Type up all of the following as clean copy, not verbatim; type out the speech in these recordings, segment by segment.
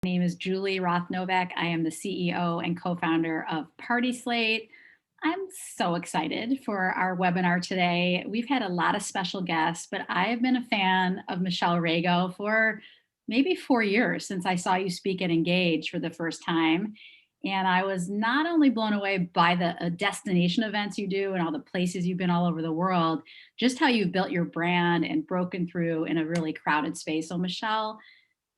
My name is Julie Roth-Novak. I am the CEO and co-founder of PartySlate. I'm so excited for our webinar today. We've had a lot of special guests, but I have been a fan of Michelle Rago for maybe 4 years since I saw you speak at Engage for the first time. And I was not only blown away by the destination events you do and all the places you've been all over the world, just how you've built your brand and broken through in a really crowded space. So Michelle,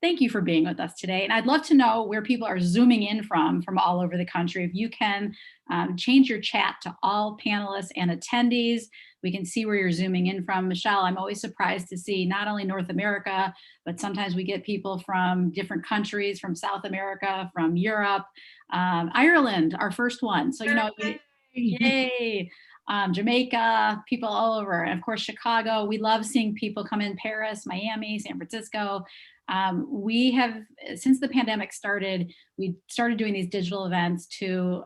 thank you for being with us today. And I'd love to know where people are zooming in from all over the country. If you can change your chat to all panelists and attendees, we can see where you're zooming in from. Michelle, I'm always surprised to see not only North America, but sometimes we get people from different countries, from South America, from Europe, Ireland, our first one. So, yay. Jamaica, people all over. And of course, Chicago. We love seeing people come in Paris, Miami, San Francisco. We have, since the pandemic started, we started doing these digital events to,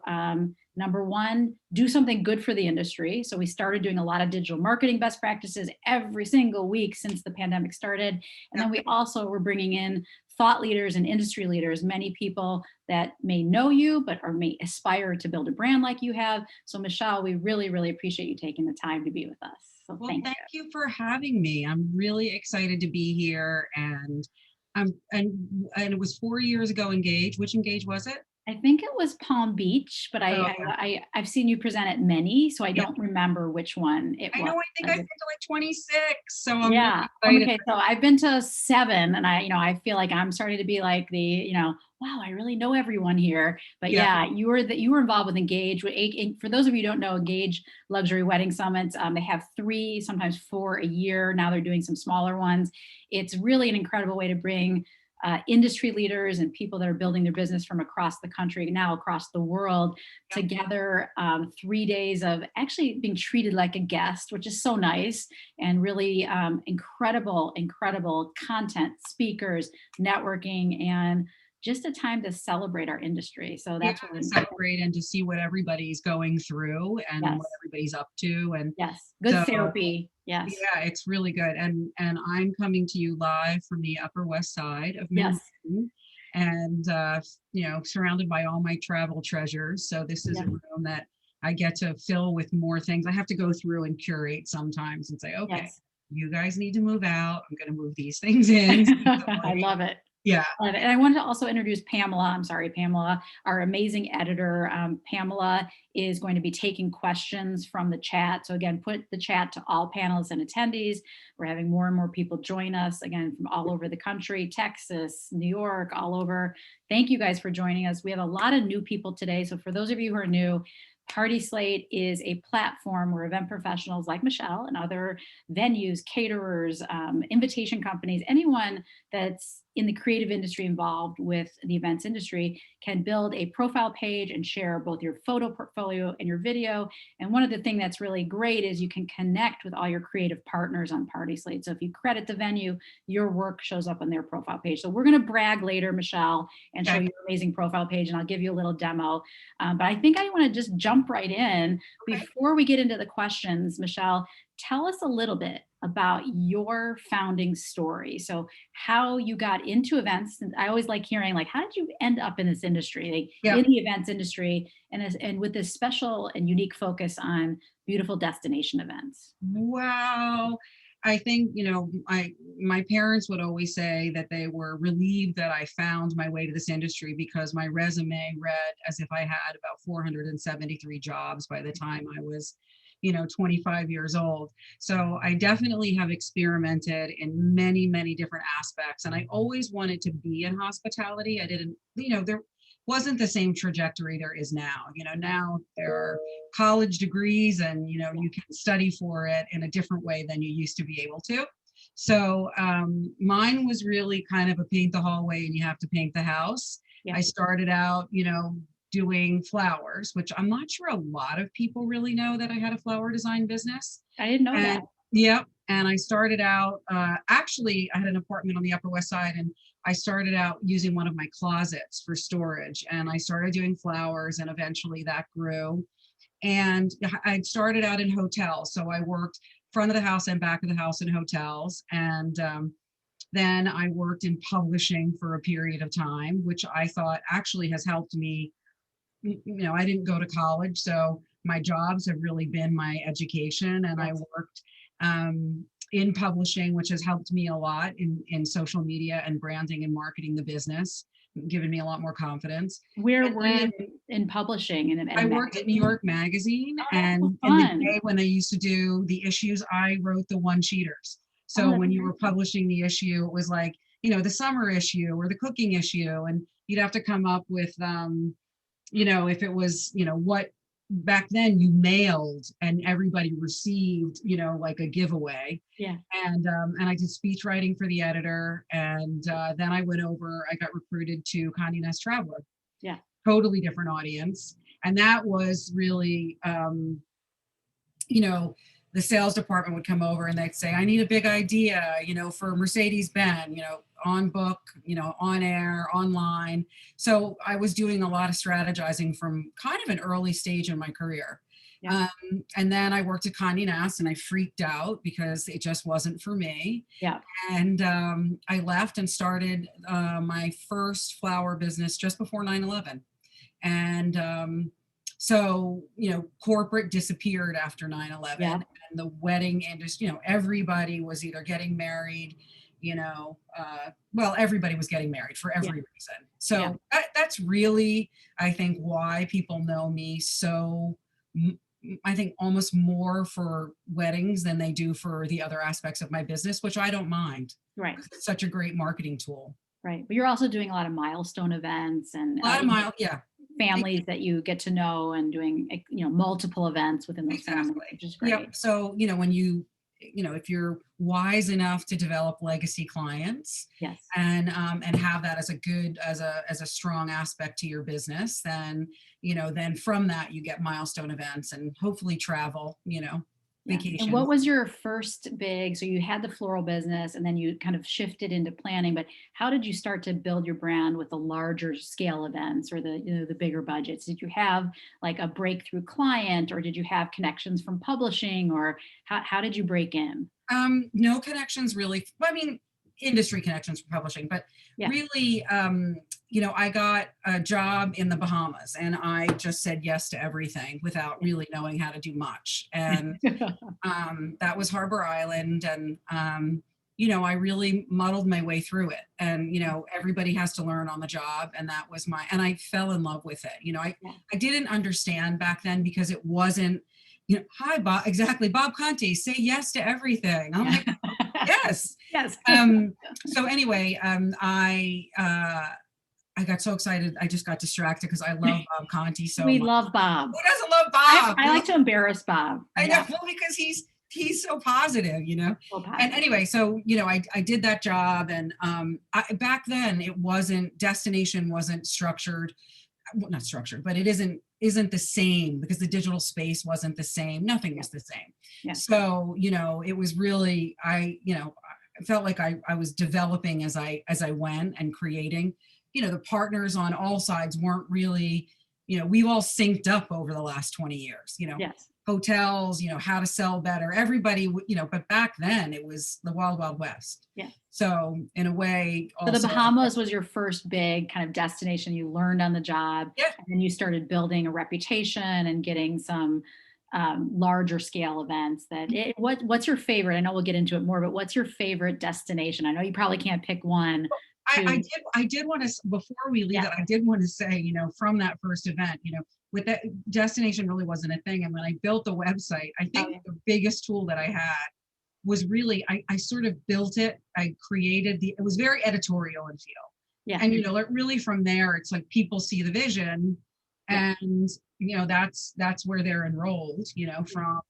number one, do something good for the industry. So we started doing a lot of digital marketing best practices every single week since the pandemic started. And then we also were bringing in thought leaders and industry leaders, many people that may know you, but or may aspire to build a brand like you have. So Michelle, we really, really appreciate you taking the time to be with us. So well, thank you. You for having me. I'm really excited to be here. And it was 4 years ago, Engage. Which Engage was it? I think it was Palm Beach, but I've seen you present at many, so I don't remember which one it was. I know, I think I've been to like 26, so I'm yeah. really okay, so I've been to 7, and I feel like I'm starting to be like the, wow, I really know everyone here. But yeah, you were involved with Engage. For those of you who don't know, Engage Luxury Wedding Summits, they have 3, sometimes 4 a year. Now they're doing some smaller ones. It's really an incredible way to bring industry leaders and people that are building their business from across the country, now across the world, together. 3 days of actually being treated like a guest, which is so nice, and really incredible content, speakers, networking, and just a time to celebrate our industry. So that's to celebrate and to see what everybody's going through and what everybody's up to. And good therapy. Yes. Yeah, it's really good. And I'm coming to you live from the Upper West Side of Manhattan, and surrounded by all my travel treasures. So this is a room that I get to fill with more things. I have to go through and curate sometimes and say, okay, you guys need to move out. I'm going to move these things in. I love it. Yeah. And I wanted to also introduce Pamela. I'm sorry, Pamela, our amazing editor. Pamela is going to be taking questions from the chat. So again, put the chat to all panelists and attendees. We're having more and more people join us, again, from all over the country, Texas, New York, all over. Thank you guys for joining us. We have a lot of new people today. So for those of you who are new, PartySlate is a platform where event professionals like Michelle and other venues, caterers, invitation companies, anyone that's in the creative industry involved with the events industry can build a profile page and share both your photo portfolio and your video. And one of the things that's really great is you can connect with all your creative partners on PartySlate. So if you credit the venue, your work shows up on their profile page. So we're going to brag later, Michelle, and show you your amazing profile page, and I'll give you a little demo. But I think I want to just jump right in. Before we get into the questions, Michelle, tell us a little bit about your founding story. So how you got into events. And I always like hearing, like, how did you end up in this industry, in the events industry, and with this special and unique focus on beautiful destination events? Wow. I think, my parents would always say that they were relieved that I found my way to this industry, because my resume read as if I had about 473 jobs by the time I was 25 years old. So I definitely have experimented in many, many different aspects. And I always wanted to be in hospitality. I didn't, there wasn't the same trajectory there is now. Now there are college degrees, and, you can study for it in a different way than you used to be able to. So mine was really kind of a paint the hallway and you have to paint the house. I started out, doing flowers, which I'm not sure a lot of people really know that I had a flower design business. I didn't know that. Yep. And I started out, actually, I had an apartment on the Upper West Side, and I started out using one of my closets for storage, and I started doing flowers, and eventually that grew. And I started out in hotels. So I worked front of the house and back of the house in hotels. And Then I worked in publishing for a period of time, which I thought actually has helped me. I didn't go to college, so my jobs have really been my education, and I Yes. worked in publishing, which has helped me a lot in social media and branding and marketing the business, given me a lot more confidence. Where And were you then in publishing and I in worked at New magazine? York Magazine, Oh, that's so and in the fun. day when they used to do the issues, I wrote the one-sheeters. Oh, So that's when you were great. publishing the issue, it was like, the summer issue or the cooking issue, and you'd have to come up with, if it was, what back then you mailed and everybody received, like a giveaway. Yeah. And I did speech writing for the editor, and then I got recruited to Condé Nast Traveler, Yeah. totally different audience. And that was really, you know, the sales department would come over and they'd say, I need a big idea, for Mercedes-Benz, on book, on air, online. So I was doing a lot of strategizing from kind of an early stage in my career. Yeah. Um, and then I worked at Condé Nast and I freaked out because it just wasn't for me. Yeah. And I left and started my first flower business just before 9/11. And corporate disappeared after 9/11, Yeah. and the wedding industry, everybody was either getting married, everybody was getting married for Yeah. every reason. Yeah. So that's really, I think, why people know me so, I think almost more for weddings than they do for the other aspects of my business, which I don't mind. Right. It's such a great marketing tool. Right. But you're also doing a lot of milestone events and A lot of mile, yeah, families that you get to know and doing, multiple events within those families, exactly. which is Yep. great. So, if you're wise enough to develop legacy clients Yes. and have that as a good, as a strong aspect to your business, then from that you get milestone events and hopefully travel, Yeah. And vacation. what was your first big, so you had the floral business and then you kind of shifted into planning, but how did you start to build your brand with the larger scale events or the bigger budgets? Did you have like a breakthrough client or did you have connections from publishing or how did you break in? No connections really. Well, I mean, industry connections for publishing, but Yeah. really, I got a job in the Bahamas and I just said yes to everything without really knowing how to do much. And that was Harbor Island. And, I really muddled my way through it. And, everybody has to learn on the job. And and I fell in love with it. Yeah. I didn't understand back then because it wasn't, hi, Bob, exactly. Bob Conti, say yes to everything. I'm like, yes. Yes. So anyway, I got so excited. I just got distracted because I love Bob Conti so We much. love Bob. Who doesn't love I, Bob? I like to embarrass Bob. I know, Yeah. well, because he's so positive, So And positive. anyway, so I did that job, and back then it wasn't destination wasn't structured, well, not structured, but it isn't the same because the digital space wasn't the same. Nothing Yeah. was the same. Yeah. So it was really I felt like I was developing as I went and creating. The partners on all sides weren't really, we've all synced up over the last 20 years, Yes. hotels, how to sell better. Everybody, but back then it was the wild, wild west. Yeah. So in a way, So the also, Bahamas was your first big kind of destination you learned on the job, yeah, and then you started building a reputation and getting some larger scale events. What's your favorite? I know we'll get into it more, but what's your favorite destination? I know you probably can't pick one. I did want to, before we leave Yeah. it, I did want to say, from that first event, with that destination really wasn't a thing. And when I built the website, I think yeah. the biggest tool that I had was really, I sort of built it. I created it was very editorial in feel. Yeah. And, really from there, it's like people see the vision Yeah. and, that's where they're enrolled, from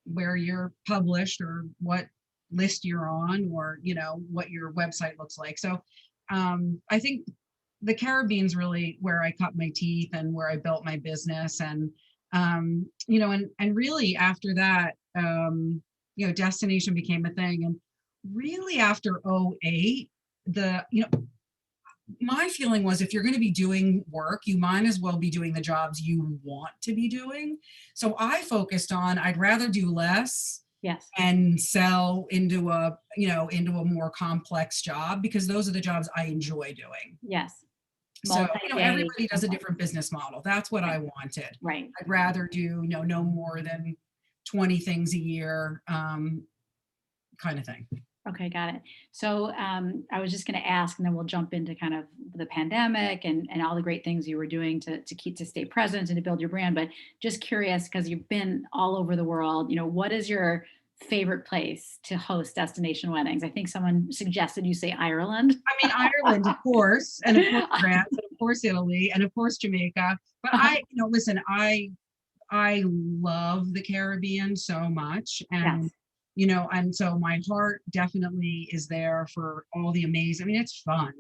where you're published or what list you're on or, what your website looks like. So I think the Caribbean's really where I cut my teeth and where I built my business. And, and really after that, destination became a thing. And really after '08, my feeling was if you're going to be doing work, you might as well be doing the jobs you want to be doing. So I focused on, I'd rather do less Yes. and sell into a, into a more complex job, because those are the jobs I enjoy doing. Yes. So, Multi-day everybody does a complex. different business model. That's what I Right. wanted. Right. I'd rather do, no more than 20 things a year, kind of thing. Okay, got it. So I was just going to ask, and then we'll jump into kind of the pandemic and all the great things you were doing to stay present and to build your brand. But just curious, because you've been all over the world, what is your favorite place to host destination weddings? I think someone suggested you say Ireland. I mean, Ireland, of course, and of course France, and of course Italy, and of course Jamaica. But listen, I love the Caribbean so much, and Yes. and so my heart definitely is there for all the amazing. I mean, it's fun,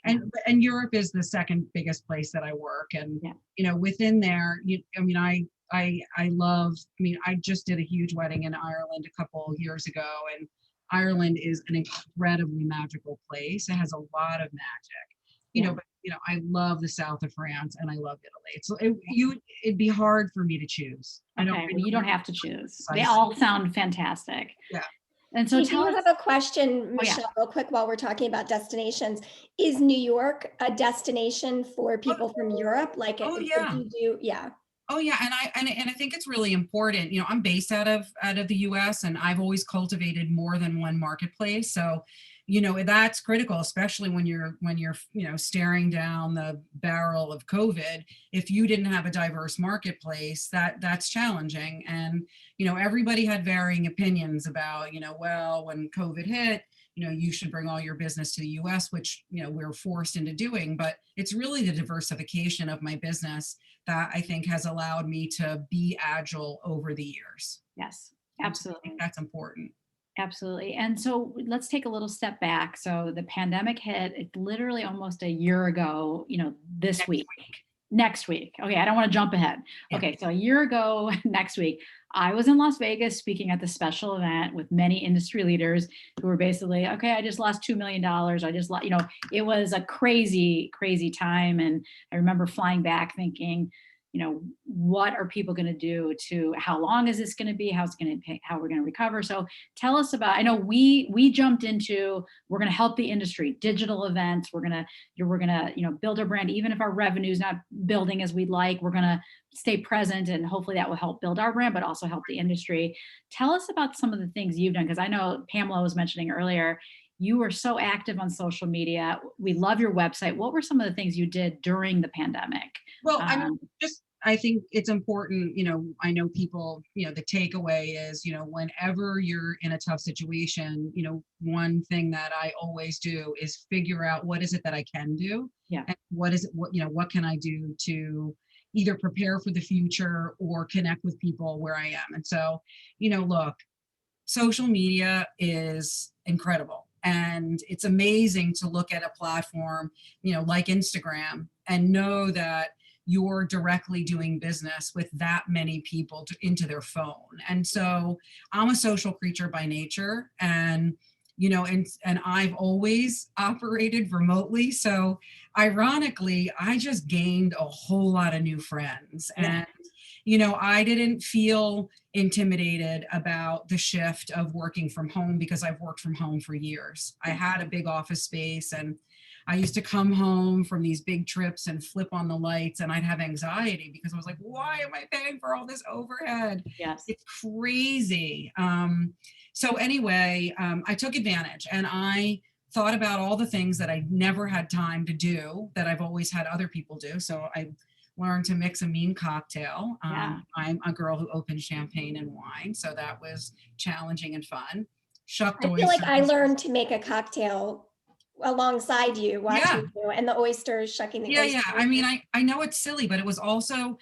Yeah. and Europe is the second biggest place that I work, and Yeah. within there, I mean, I love. I mean, I just did a huge wedding in Ireland a couple years ago, and Ireland is an incredibly magical place. It has a lot of magic, Yeah. but I love the south of France and I love Italy. So it'd be hard for me to choose. Okay. I Well, you don't don't have have to choose. They precisely. all sound fantastic. Yeah. And so I tell do us. have a question, Oh, yeah. Michelle, real quick, while we're talking about destinations. Is New York a destination for people from Europe? Like, Oh do yeah. you do, yeah. Oh yeah, and I think it's really important. I'm based out of the US, and I've always cultivated more than one marketplace. So, that's critical, especially when you're staring down the barrel of COVID. If you didn't have a diverse marketplace, that's challenging. And everybody had varying opinions about, well, when COVID hit, you should bring all your business to the US, which we're forced into doing. But it's really the diversification of my business that I think has allowed me to be agile over the years. Yes, And so I think absolutely. that's important. Absolutely. And so let's take a little step back. So the pandemic hit it literally almost a year ago, this Next week. week. Next week. Okay, I don't want to jump ahead. Yeah. Okay, so a year ago, next week, I was in Las Vegas speaking at the special event with many industry leaders who were basically, okay, I just lost $2 million. I just lost, it was a crazy, crazy time. And I remember flying back thinking, what are people going to do to how long is this going to be? How's it going to pay, how we're going to recover? So tell us about, I know we jumped into, we're going to help the industry, digital events. We're going to build our brand, even if our revenue is not building as we'd like, we're going to stay present and hopefully that will help build our brand, but also help the industry. Tell us about some of the things you've done. Because I know Pamela was mentioning earlier, you were so active on social media. We love your website. What were some of the things you did during the pandemic? Well, Um, I think it's important, I know people, the takeaway is, whenever you're in a tough situation, one thing that I always do is figure out what is it that I can do, yeah. and what can I do to either prepare for the future or connect with people where I am. And so, look, social media is incredible. And it's amazing to look at a platform, like Instagram, and know that you're directly doing business with that many people into their phone. And so I'm a social creature by nature, and and I've always operated remotely. So ironically, I just gained a whole lot of new friends. Yeah. And I didn't feel intimidated about the shift of working from home because I've worked from home for years. I had a big office space, and I used to come home from these big trips and flip on the lights, and I'd have anxiety because I was like, why am I paying for all this overhead? Yes. It's crazy. So anyway, I took advantage, and I thought about all the things that I never had time to do that I've always had other people do. So I learned to mix a mean cocktail. Yeah. I'm a girl who opens champagne and wine, so that was challenging and fun. Shucked I feel like I oysters. learned to make a cocktail alongside you, Yeah. watching you, and the oysters, shucking the Yeah. oysters. I mean, I know it's silly, but it was also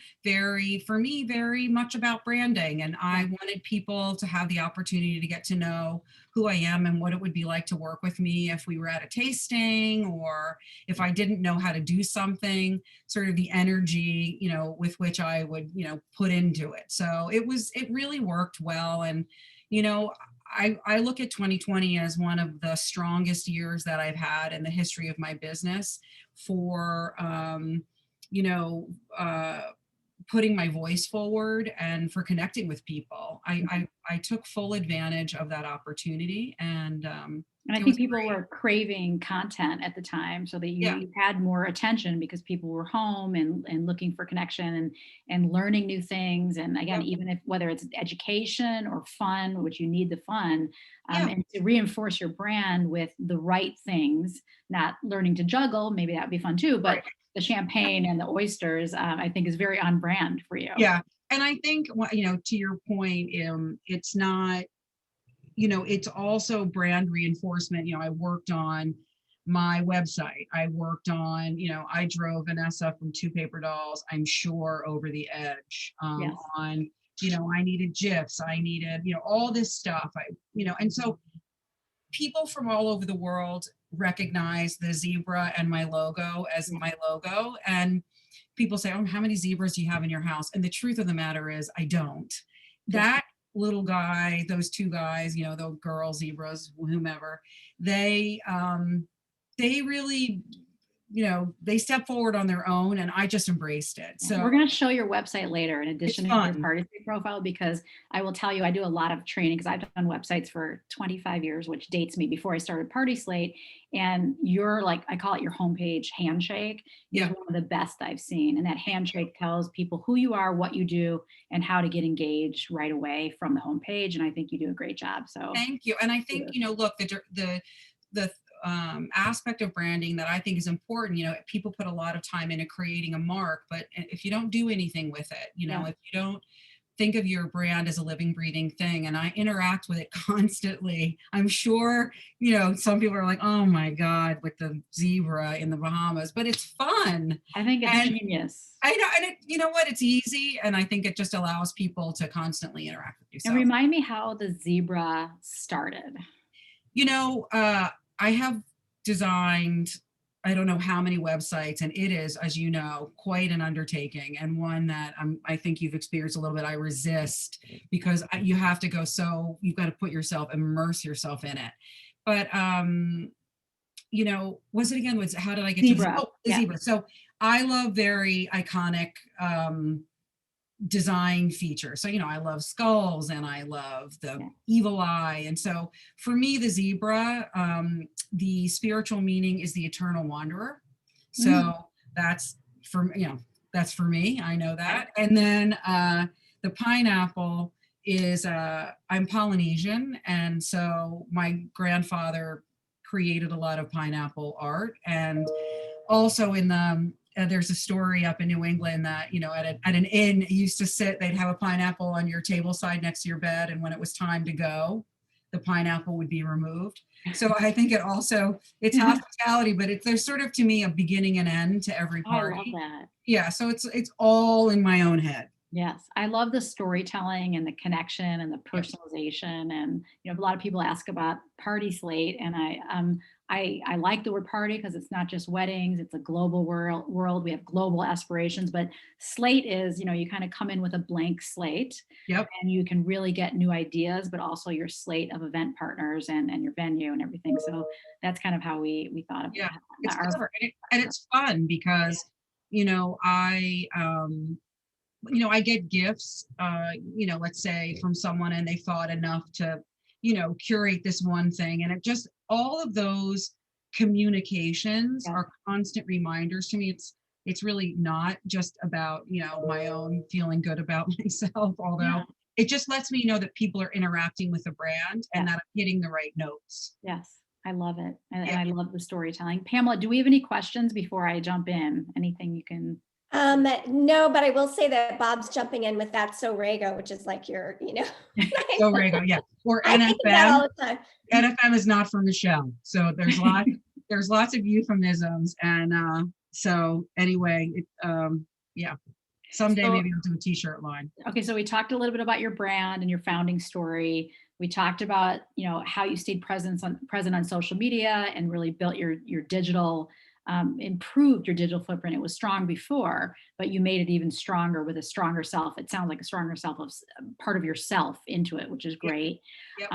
for me, very much about branding. And I wanted people to have the opportunity to get to know who I am and what it would be like to work with me if we were at a tasting, or if I didn't know how to do something, sort of the energy, with which I would, put into it. So it really worked well. And, you know, I look at 2020 as one of the strongest years that I've had in the history of my business for, you know, uh, putting my voice forward and for connecting with people. I took full advantage of that opportunity, and And I it think was people great. were craving content at the time so that Yeah, you had more attention because people were home and looking for connection and learning new things. And again, yep, even if whether it's education or fun, which you need the fun, yeah, and to reinforce your brand with the right things, not learning to juggle, maybe that'd be fun too, right. but the Yeah, champagne and the oysters, I think is very on brand for you. yeah. And I think, to your point, it's not, it's also brand reinforcement. I worked on my website. I worked on, I drove Vanessa from Two Paper Dolls, I'm sure, over the edge, Yes. on, I needed GIFs, I needed, all this stuff. And so people from all over the world recognize the zebra and my logo as Yeah. my logo. And people say, "Oh, how many zebras do you have in your house?" And the truth of the matter is, I don't. Yeah. That little guy, those two guys, the girl zebras, whomever, they really, they step forward on their own, and I just embraced it. Yeah, So we're going to show your website later in it's addition to your fun. PartySlate profile because I will tell you I do a lot of training because I've done websites for 25 years, which dates me before I started PartySlate. And your like I call it your homepage handshake is Yeah. one of the best I've seen. And that handshake tells people who you are, what you do, and how to get engaged right away from the homepage. And I think you do a great job. So Thank you. And I think, kudos. look, the aspect of branding that I think is important, people put a lot of time into creating a mark, but if you don't do anything with it, Yeah. if you don't think of your brand as a living, breathing thing, and I interact with it constantly, I'm sure, some people are like, oh my God, with the zebra in the Bahamas, but it's fun. I think it's And genius. I know, and you know what? It's easy. And I think it just allows people to constantly interact with you. And So, remind me how the zebra started. you know, uh, I have designed, I don't know how many websites, and it is, as you know, quite an undertaking, and one that I think you've experienced a little bit. I resist because you have to go, so you've got to put yourself, immerse yourself in it. But was it again? Was how did I get to this? Zebra. Oh, the Yeah. zebra. So I love very iconic design feature. So, I love skulls and I love the Yeah. evil eye. And so for me, the zebra, the spiritual meaning is the eternal wanderer. Mm, So that's that's for me. I know okay. that. And then the pineapple is I'm Polynesian. And so my grandfather created a lot of pineapple art. And also in the there's a story up in New England that, at an inn, you used to sit, they'd have a pineapple on your table side next to your bed. And when it was time to go, the pineapple would be removed. So I think it's hospitality, but there's sort of, to me, a beginning and end to every I love party. that. Yeah. So it's all in my own head. Yes, I love the storytelling and the connection and the Yep. personalization. And a lot of people ask about PartySlate, and I like the word party because it's not just weddings; it's a global world. We have global aspirations, but slate is you kind of come in with a blank slate, Yep. and you can really get new ideas, but also your slate of event partners and your venue and everything. So that's kind of how we thought of Yeah. It's our. clever. And it's fun because, I get gifts, let's say from someone, and they thought enough to, curate this one thing. And it just, all of those communications Yeah. are constant reminders to me. It's really not just about, my own feeling good about myself, although Yeah. it just lets me know that people are interacting with the brand Yeah. and that I'm hitting the right notes. Yes, I love it. And Yeah. I love the storytelling. Pamela, do we have any questions before I jump in? Anything you can? No, but I will say that Bob's jumping in with that so Rago, which is like So Rago, yeah. Or I think of that NFM. all the time. NFM is not for Michelle. So there's lots of euphemisms. And so anyway, yeah, someday So, maybe I'll do a t-shirt line. okay, so we talked a little bit about your brand and your founding story. We talked about, how you stayed present on social media and really built your digital improved your digital footprint. It was strong before, but you made it even stronger with a stronger self. It sounds like a stronger self of part of yourself into it, which is Yep. great. Yep.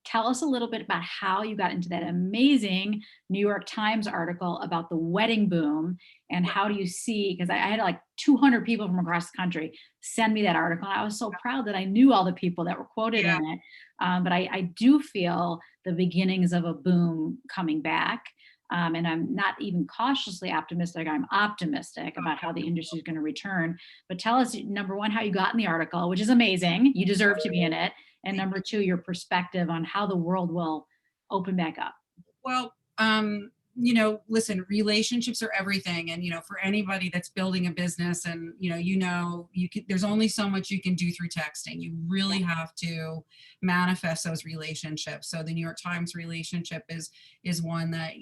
Tell us a little bit about how you got into that amazing New York Times article about the wedding boom, and Right. how do you see, because I had like 200 people from across the country send me that article. I was so proud that I knew all the people that were quoted Yeah. in it. But I do feel the beginnings of a boom coming back. And I'm not even cautiously optimistic, I'm optimistic about how the industry is going to return. But tell us, number one, how you got in the article, which is amazing. You deserve to be in it. And number two, your perspective on how the world will open back up. Well, listen, relationships are everything. And, for anybody that's building a business and, you can, there's only so much you can do through texting. You really have to manifest those relationships. So the New York Times relationship is one that,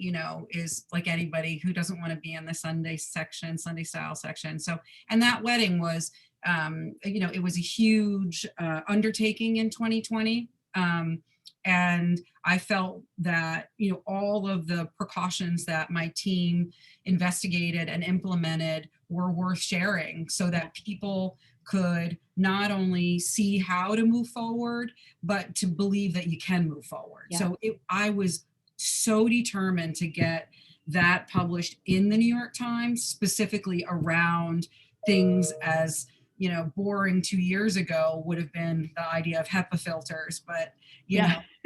is like anybody who doesn't want to be in the Sunday style section. So, and that wedding was, it was a huge undertaking in 2020. And I felt that, all of the precautions that my team investigated and implemented were worth sharing so that people could not only see how to move forward, but to believe that you can move forward. Yeah. So I was so determined to get that published in the New York Times, specifically around things as, boring 2 years ago would have been the idea of HEPA filters, but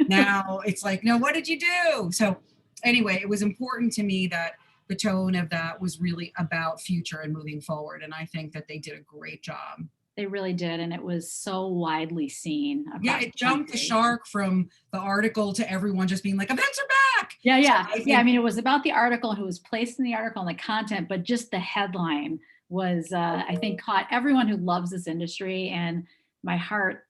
now it's like, no, what did you do? So anyway, it was important to me that the tone of that was really about future and moving forward. And I think that they did a great job. They really did. And it was so widely seen. Yeah, it jumped the shark from the article to everyone just being like, events are back. Yeah, yeah. So I mean, it was about the article and who was placed in the article and the content, but just the headline was, I think, caught everyone who loves this industry. And my heart,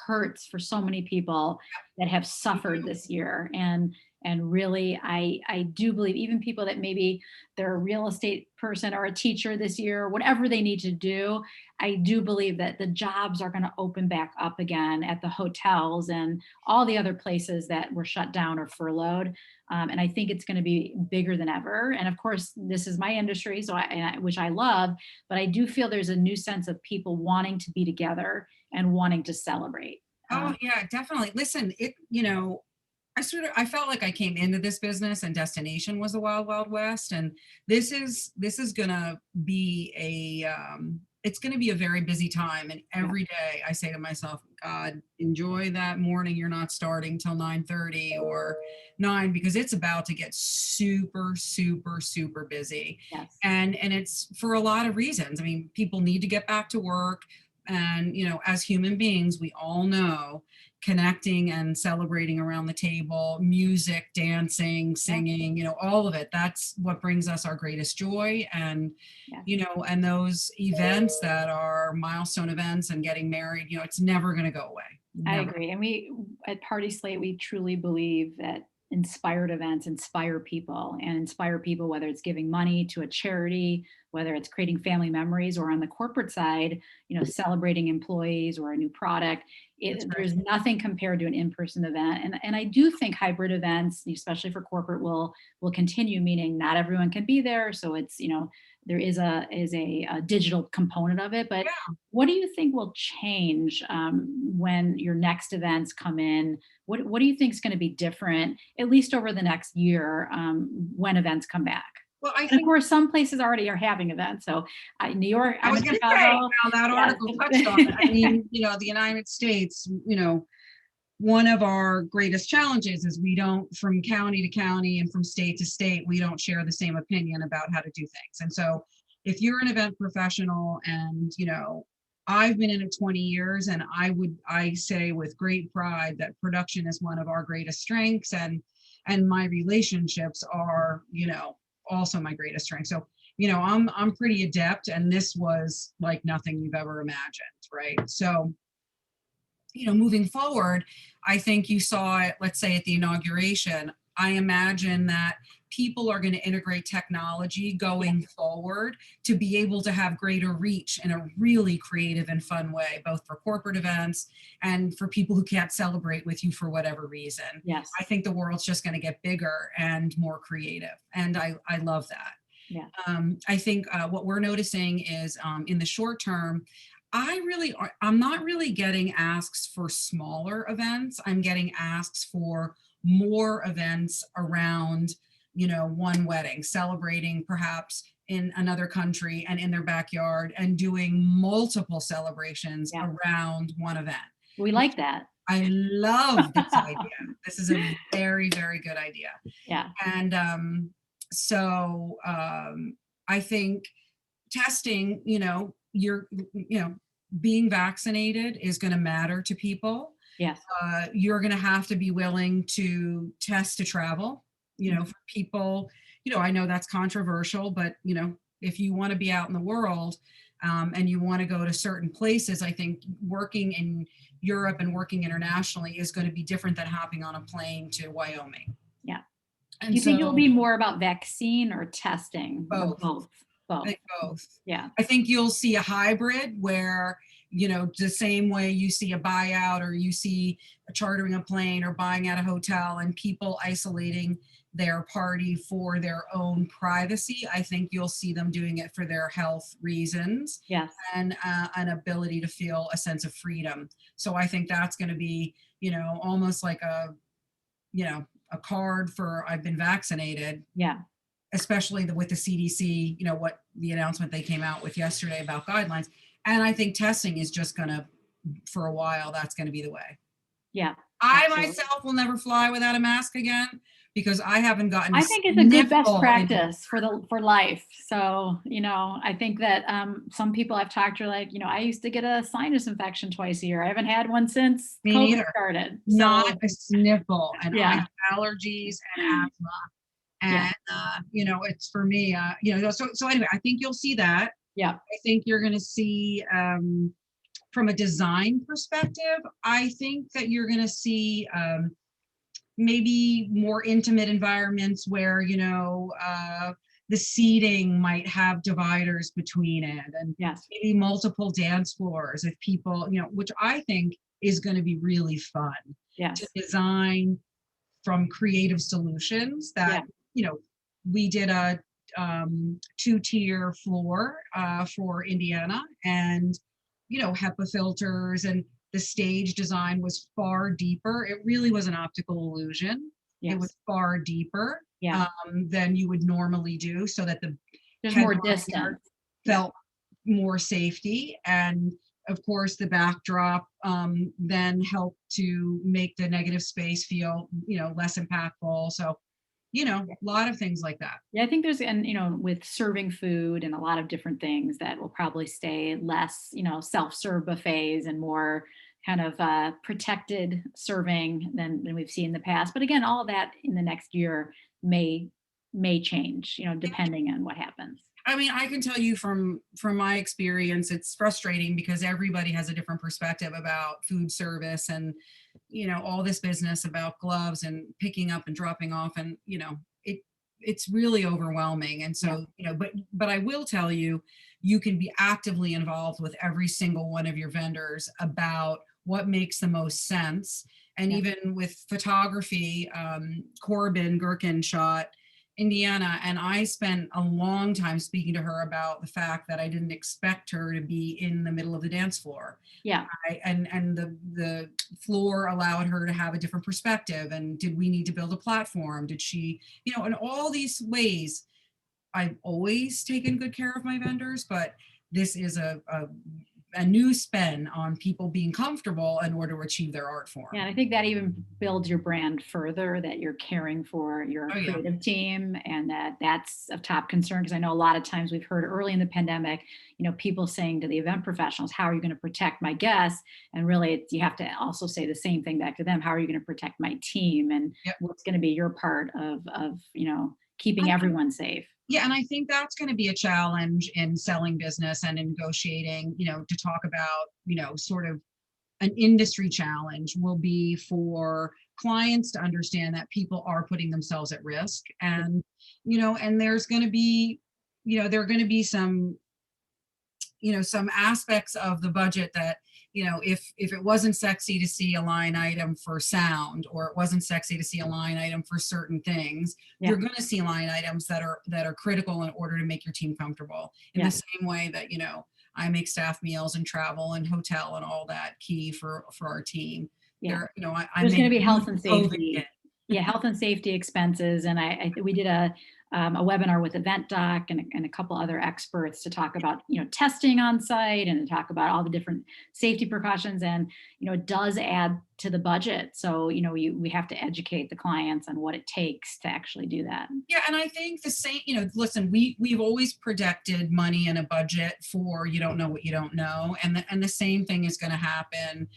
hurts for so many people that have suffered this year. And really, I do believe even people that maybe they're a real estate person or a teacher this year, whatever they need to do, I do believe that the jobs are going to open back up again at the hotels and all the other places that were shut down or furloughed. And I think it's going to be bigger than ever. And of course, this is my industry, so which I love, but I do feel there's a new sense of people wanting to be together and wanting to celebrate. Oh yeah, definitely. Listen, I felt like I came into this business and destination was the wild, wild west. And this is gonna be it's gonna be a very busy time. And every day I say to myself, God, enjoy that morning you're not starting till 9:30 or 9, because it's about to get super, super, super busy. Yes. And it's for a lot of reasons. I mean, people need to get back to work. And, as human beings, we all know connecting and celebrating around the table, music, dancing, singing, all of it. That's what brings us our greatest joy. And, and those events that are milestone events and getting married, it's never going to go away. I Never. agree. And we at PartySlate, we truly believe that inspired events inspire people, and inspire people, whether it's giving money to a charity, whether it's creating family memories, or on the corporate side, celebrating employees or a new product. There's nothing compared to an in-person event. And I do think hybrid events, especially for corporate, will continue, meaning not everyone can be there. So it's, there is a digital component of it. But what do you think will change when your next events come in? What do you think is going to be different, at least over the next year, when events come back? Well, And of course, some places already are having events. So New York, I was going to say, now that article touched on it. I mean, the United States, one of our greatest challenges is we don't, from county to county and from state to state, we don't share the same opinion about how to do things. And so if you're an event professional and, I've been in it 20 years, and I say with great pride that production is one of our greatest strengths, and my relationships are, also my greatest strength. So, I'm pretty adept, and this was like nothing you've ever imagined, right? So, moving forward, I think you saw it, let's say at the inauguration. I imagine that people are going to integrate technology going forward to be able to have greater reach in a really creative and fun way, both for corporate events and for people who can't celebrate with you for whatever reason. Yes. I think the world's just going to get bigger and more creative. And I love that. Yeah. I think what we're noticing is in the short term, I'm not really getting asks for smaller events. I'm getting asks for more events around, one wedding, celebrating perhaps in another country and in their backyard and doing multiple celebrations Yeah. around one event. We like that. I love this idea. This is a very, very good idea. Yeah. And I think testing, being vaccinated is going to matter to people. Yes. You're going to have to be willing to test to travel, for people, I know that's controversial, but, if you want to be out in the world and you want to go to certain places, I think working in Europe and working internationally is going to be different than hopping on a plane to Wyoming. Yeah. And Do you think so it'll be more about vaccine or testing? Or both. both? I Both. think both. Yeah. I think you'll see a hybrid where, the same way you see a buyout or you see a chartering a plane or buying out a hotel and people isolating their party for their own privacy. I think you'll see them doing it for their health reasons Yes. and an ability to feel a sense of freedom. So I think that's going to be, almost like a card for I've been vaccinated. Yeah. Especially with the CDC, what the announcement they came out with yesterday about guidelines. And I think testing is just going to, for a while, that's going to be the way. Yeah. I Absolutely. myself will never fly without a mask again because I haven't gotten a I think it's a good best sniffle practice for life. So, I think that some people I've talked to are like, I used to get a sinus infection twice a year. I haven't had one since Me COVID neither. started. Not So, a sniffle. And I yeah. have allergies and asthma. Yeah. And, it's for me, so anyway, I think you'll see that. Yeah. I think you're going to see, from a design perspective, I think that you're going to see maybe more intimate environments where, the seating might have dividers between it and Yes. maybe multiple dance floors if people, which I think is going to be really fun Yes. to design from creative solutions that, we did a 2-tier floor for Indiana and, HEPA filters and the stage design was far deeper. It really was an optical illusion. It Yes. was far deeper Yeah. than you would normally do so that the There's more headliner distance. felt more safety. And of course, the backdrop then helped to make the negative space feel, less impactful. So, a lot of things like that. Yeah, I think and with serving food and a lot of different things that will probably stay less, self-serve buffets and more kind of protected serving than we've seen in the past. But again, all of that in the next year may change, depending on what happens. I mean, I can tell you from my experience, it's frustrating because everybody has a different perspective about food service and, all this business about gloves and picking up and dropping off and, it's really overwhelming. And so, but I will tell you, you can be actively involved with every single one of your vendors about what makes the most sense. And even with photography, Corbin Gherkin shot Indiana, and I spent a long time speaking to her about the fact that I didn't expect her to be in the middle of the dance floor. Yeah. And the floor allowed her to have a different perspective. And did we need to build a platform? Did she, in all these ways, I've always taken good care of my vendors, but this is a new spin on people being comfortable in order to achieve their art form. Yeah, and I think that even builds your brand further, that you're caring for your creative team, and that's of top concern. Because I know a lot of times we've heard early in the pandemic, people saying to the event professionals, how are you going to protect my guests? And really, you have to also say the same thing back to them. How are you going to protect my team? And what's going to be your part of keeping everyone safe? Yeah, and I think that's going to be a challenge in selling business and in negotiating, to talk about, sort of an industry challenge will be for clients to understand that people are putting themselves at risk. And, and there's going to be, there are going to be some, some aspects of the budget that, if it wasn't sexy to see a line item for sound, or it wasn't sexy to see a line item for certain things, Yeah. you're going to see line items that are critical in order to make your team comfortable. In Yeah. the same way that, I make staff meals and travel and hotel and all that key for our team. Yeah. I There's going to make be health and clothing safety. kit. Yeah, health and safety expenses. And we did a webinar with Event Doc and a couple other experts to talk about, testing on site and to talk about all the different safety precautions. And, it does add to the budget. So, we have to educate the clients on what it takes to actually do that. Yeah, and I think the same, listen, we've always projected money in a budget for you don't know what you don't know. And the same thing is going to happen,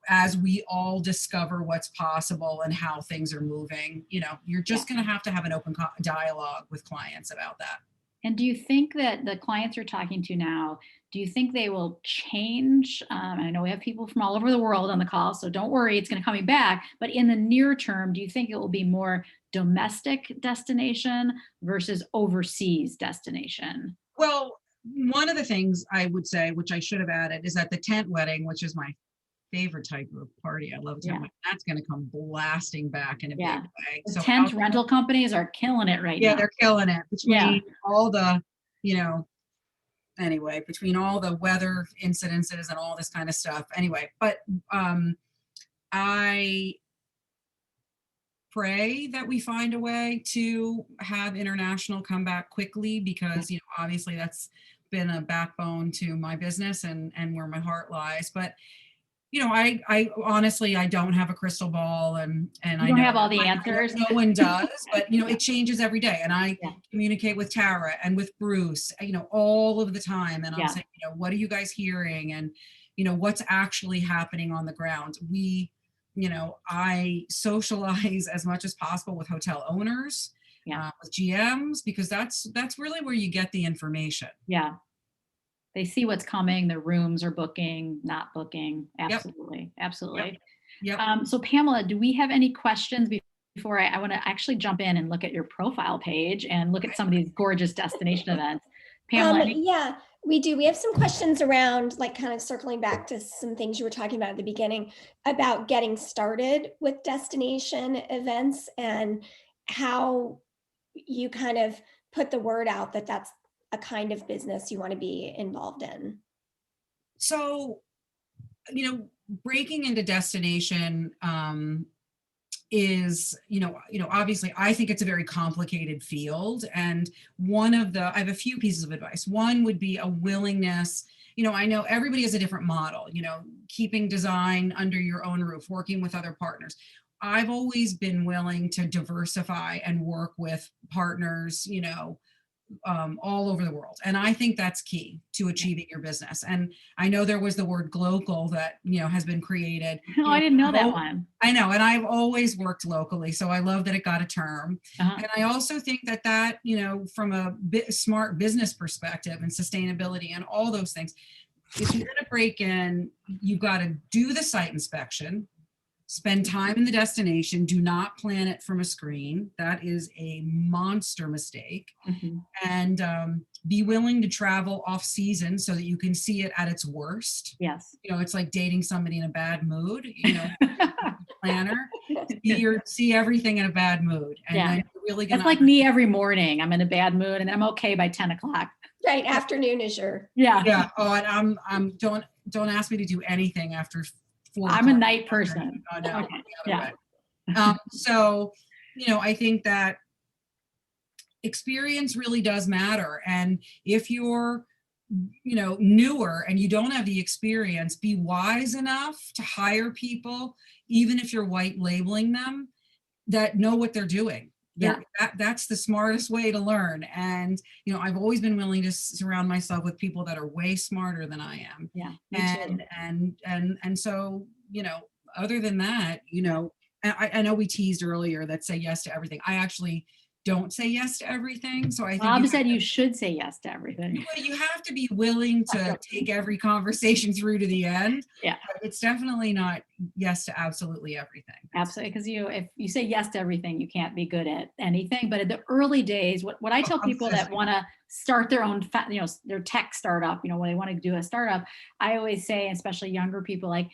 as we all discover what's possible and how things are moving. You're just going to have an open dialogue with clients about that. And do you think that the clients you're talking to now, do you think they will change? I know we have people from all over the world on the call, so don't worry, it's going to coming back. But in the near term, do you think it will be more domestic destination versus overseas destination? Well, one of the things I would say, which I should have added, is that the tent wedding, which is my favorite type of party, I love tent wedding, that's going to come blasting back in a big way. The tent rental companies are killing it right now. Yeah, they're killing it between all the, anyway, between all the weather incidences and all this kind of stuff. Anyway, but I pray that we find a way to have international come back quickly, because obviously that's been a backbone to my business and where my heart lies. But I honestly, I don't have a crystal ball, and you don't have all the answers. No one does, but it changes every day. And I communicate with Tara and with Bruce, all of the time. And I'm saying, what are you guys hearing? And, what's actually happening on the ground? I socialize as much as possible with hotel owners, with GMs, because that's really where you get the information. Yeah. They see what's coming. Their rooms are booking, not booking. Absolutely. Yep. Absolutely. Yep. So Pamela, do we have any questions before I want to actually jump in and look at your profile page and look at some of these gorgeous destination events? Pamela? Yeah, we do. We have some questions around, like, kind of circling back to some things you were talking about at the beginning about getting started with destination events and how you kind of put the word out that that's a kind of business you want to be involved in. So, breaking into destination is, obviously I think it's a very complicated field. And I have a few pieces of advice. One would be a willingness. I know everybody has a different model, keeping design under your own roof, working with other partners. I've always been willing to diversify and work with partners, all over the world. And I think that's key to achieving your business. And I know there was the word glocal that, has been created. Oh, I didn't know that one. I know. And I've always worked locally. So I love that it got a term. And I also think that, from a smart business perspective and sustainability and all those things, if you're going to break in, you've got to do the site inspection, spend time in the destination, do not plan it from a screen. That is a monster mistake. And be willing to travel off season so that you can see it at its worst. Yes. It's like dating somebody in a bad mood, planner, see everything in a bad mood. And then you're really gonna. It's like me every morning. I'm in a bad mood and I'm okay by 10 o'clock. Right. Afternoon is your. Yeah. Yeah. Oh, and I'm don't ask me to do anything after 4 I'm a night person. Oh, no, Okay. the other way. So, I think that experience really does matter. And if you're, newer and you don't have the experience, be wise enough to hire people, even if you're white labeling them, that know what they're doing. That's the smartest way to learn. And, I've always been willing to surround myself with people that are way smarter than I am. Yeah. And so, other than that, I know we teased earlier that say yes to everything. I actually don't say yes to everything. So I think Bob said you should say yes to everything. You have to be willing to take every conversation through to the end. Yeah. it's definitely not yes to absolutely everything. Absolutely, because if you say yes to everything, you can't be good at anything. But in the early days, what I tell I'm people that listening. want to start their own, their tech startup, when they want to do a startup, I always say, especially younger people, like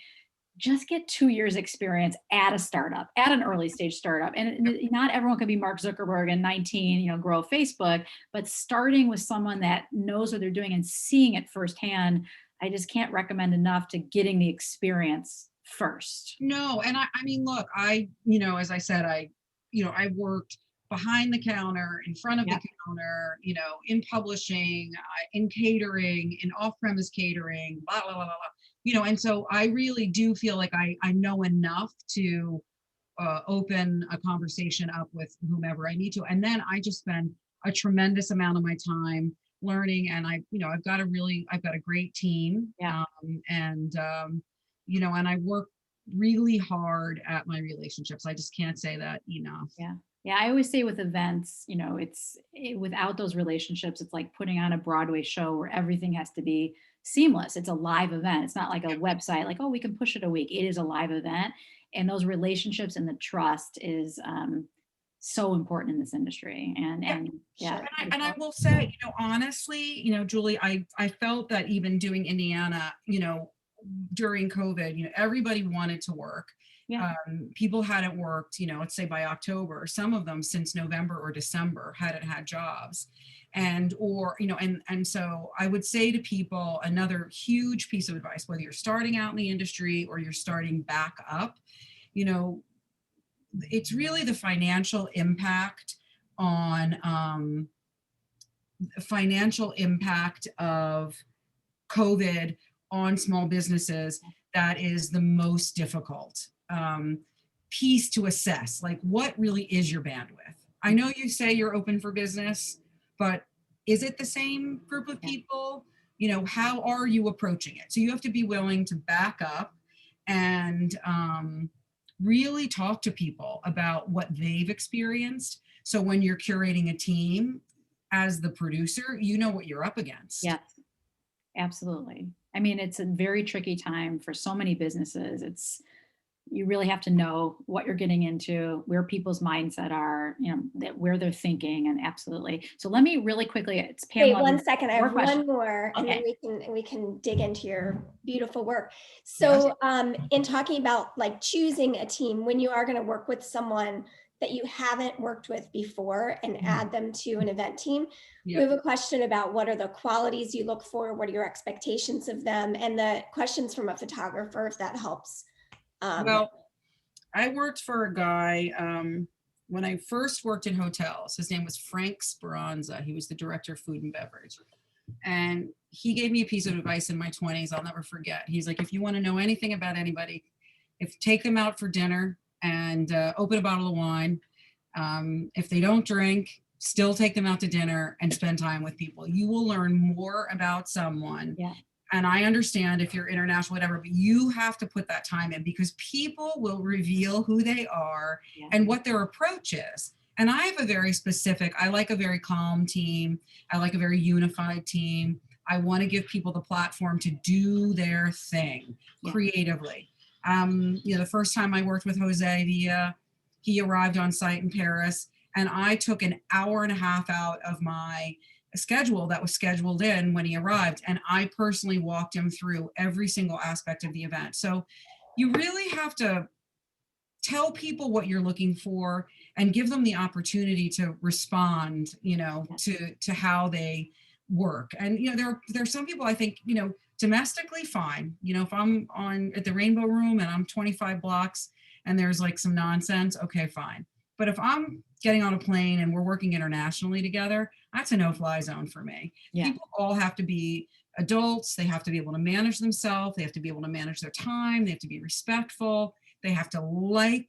just get 2 years experience at a startup, at an early stage startup. And not everyone can be Mark Zuckerberg and 19, grow Facebook, but starting with someone that knows what they're doing and seeing it firsthand, I just can't recommend enough to getting the experience first. No, and I mean, look, as I said, I worked behind the counter, in front of the Yeah. counter, in publishing, in catering, in off-premise catering, blah, blah, blah, blah, blah. And so I really do feel like I know enough to open a conversation up with whomever I need to. And then I just spend a tremendous amount of my time learning. And I've got a great team. Yeah. And I work really hard at my relationships. I just can't say that enough. Yeah. Yeah. I always say with events, without those relationships, it's like putting on a Broadway show where everything has to be seamless. It's a live event. It's not like a website, like, oh, we can push it a week. It is a live event. And those relationships and the trust is so important in this industry. And yeah. Sure. And I will say, honestly, Julie, I felt that even doing Indiana, during COVID, everybody wanted to work. Yeah. People hadn't worked, let's say by October, some of them since November or December hadn't had jobs. And so I would say to people, another huge piece of advice, whether you're starting out in the industry or you're starting back up, it's really the financial impact of COVID on small businesses that is the most difficult piece to assess. Like, what really is your bandwidth? I know you say you're open for business, but is it the same group of people? How are you approaching it? So you have to be willing to back up and really talk to people about what they've experienced. So when you're curating a team as the producer, you know what you're up against. Yes, absolutely. I mean, it's a very tricky time for so many businesses. You really have to know what you're getting into, where people's mindset are, where they're thinking, and absolutely. So let me really quickly, it's Pam. Wait, 1 second. I have question. one more, and Okay. then we can dig into your beautiful work. So, in talking about like choosing a team, when you are going to work with someone that you haven't worked with before and add them to an event team, we have a question about what are the qualities you look for, what are your expectations of them, and the questions from a photographer, if that helps. Well, I worked for a guy when I first worked in hotels. His name was Frank Speranza. He was the director of food and beverage. And he gave me a piece of advice in my 20s I'll never forget. He's like, if you want to know anything about anybody, take them out for dinner and open a bottle of wine. If they don't drink, still take them out to dinner and spend time with people. You will learn more about someone. Yeah. And I understand if you're international, whatever, but you have to put that time in because people will reveal who they are and what their approach is. And I have I like a very calm team. I like a very unified team. I want to give people the platform to do their thing creatively. The first time I worked with Jose Villa, he arrived on site in Paris, and I took an hour and a half out of my schedule that was scheduled in when he arrived. And I personally walked him through every single aspect of the event. So you really have to tell people what you're looking for and give them the opportunity to respond, to how they work. And, there are some people I think, domestically fine. If I'm at the Rainbow Room and I'm 25 blocks and there's like some nonsense, okay, fine. But if I'm getting on a plane and we're working internationally together, that's a no-fly zone for me. Yeah. People all have to be adults. They have to be able to manage themselves. They have to be able to manage their time. They have to be respectful. They have to like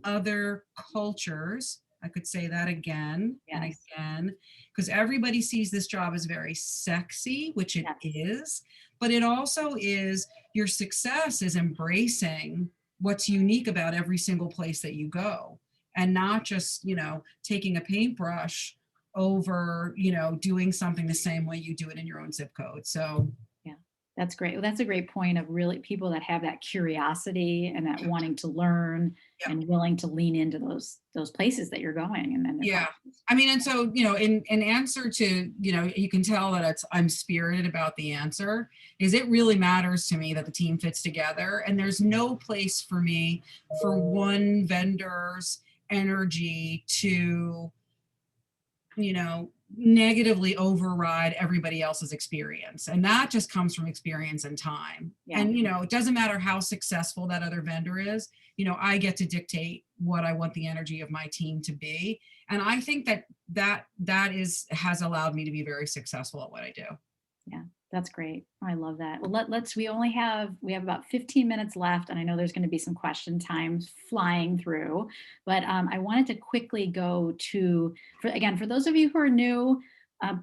other cultures. I could say that again and again, because everybody sees this job as very sexy, which it is, but it also is, your success is embracing what's unique about every single place that you go. And not just, taking a paintbrush over, doing something the same way you do it in your own zip code. So That's great. Well, that's a great point of really people that have that curiosity and that wanting to learn Yeah. and willing to lean into those places that you're going and then their Yeah. classes. I mean, and so, in answer to, you can tell that I'm spirited about the answer, is it really matters to me that the team fits together. And there's no place for me for one vendor's energy to, negatively override everybody else's experience. And that just comes from experience and time. Yeah. And, it doesn't matter how successful that other vendor is, I get to dictate what I want the energy of my team to be. And I think has allowed me to be very successful at what I do. Yeah, that's great. I love that. Well, we have about 15 minutes left, and I know there's going to be some question times flying through, but I wanted to quickly go to, for those of you who are new,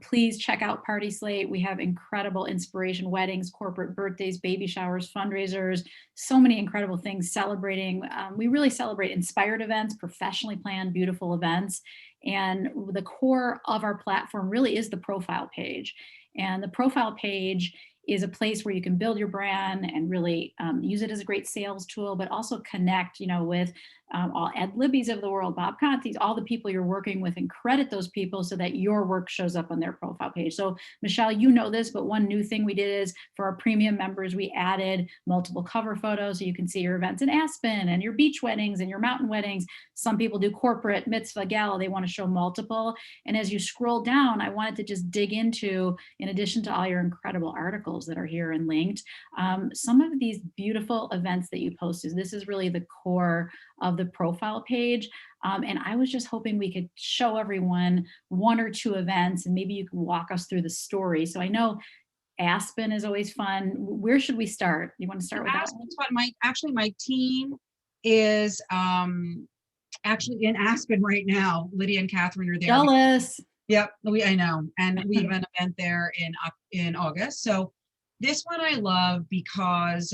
please check out PartySlate. We have incredible inspiration weddings, corporate birthdays, baby showers, fundraisers, so many incredible things celebrating. We really celebrate inspired events, professionally planned, beautiful events. And the core of our platform really is the profile page. And the profile page is a place where you can build your brand and really use it as a great sales tool, but also connect, with all Ed Libby's of the world, Bob Conti's, all the people you're working with, and credit those people so that your work shows up on their profile page. So Michelle, you know this, but one new thing we did is for our premium members, we added multiple cover photos so you can see your events in Aspen and your beach weddings and your mountain weddings. Some people do corporate, mitzvah, gala, they want to show multiple. And as you scroll down, I wanted to just dig into, in addition to all your incredible articles that are here and linked, some of these beautiful events that you posted. This is really the core of the profile page. And I was just hoping we could show everyone one or two events and maybe you can walk us through the story. So I know Aspen is always fun. Where should we start? You want to start with that one? Aspen's fun. My team is actually in Aspen right now. Lydia and Catherine are there. Jealous. Yep, I know. And we have an event there in August. So this one I love because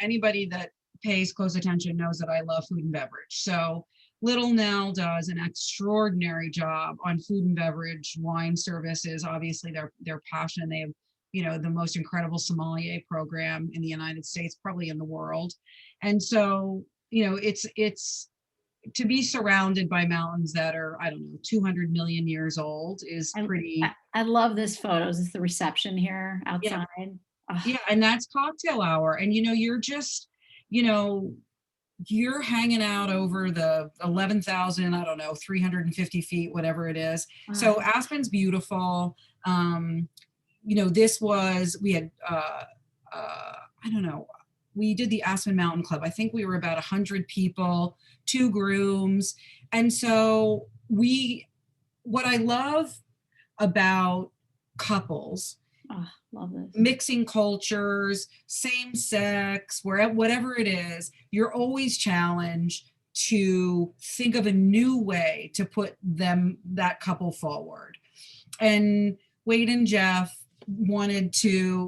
anybody that pays close attention knows that I love food and beverage. So Little Nell does an extraordinary job on food and beverage, wine services. Obviously, their passion. They have, the most incredible sommelier program in the United States, probably in the world. And so, it's to be surrounded by mountains that are, I don't know, 200 million years old is pretty. I love this photo. Is this the reception here outside? Yeah, and that's cocktail hour. And you're just, you're hanging out over the 11,000, I don't know, 350 feet, whatever it is. So Aspen's beautiful. We had, I don't know, we did the Aspen Mountain Club. I think we were about 100 people, 2 grooms. And so what I love about couples, love this. Mixing cultures, same sex, whatever it is, you're always challenged to think of a new way to put that couple forward. And Wade and Jeff wanted